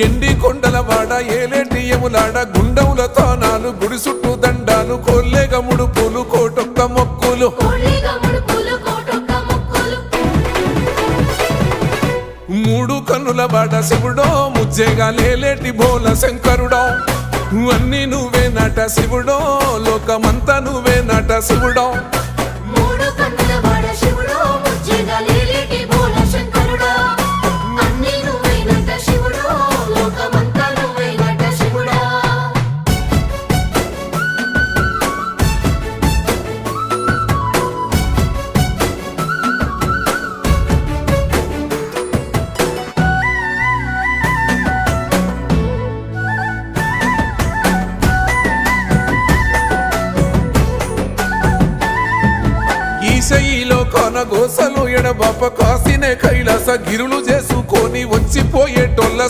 ఎండి కొండల వాడ ఏలేటియములాడ గుండముల తానాలు గుడి చుట్టూ దండాలు కొల్లేగ ముడుపులు కోటొక్క మొక్కులు మూడు కన్నుల వాడ శివుడో ముజ్జేగా లేలేటి బోల శంకరుడో అన్ని నువ్వే నట శివుడో లోకమంతా నువ్వే నట శివుడో ఈశయిలో కొనగోసలు ఎడబాప కాసినే కైలాస గిరులు చేసుకొని వచ్చిపోయేటోళ్ళ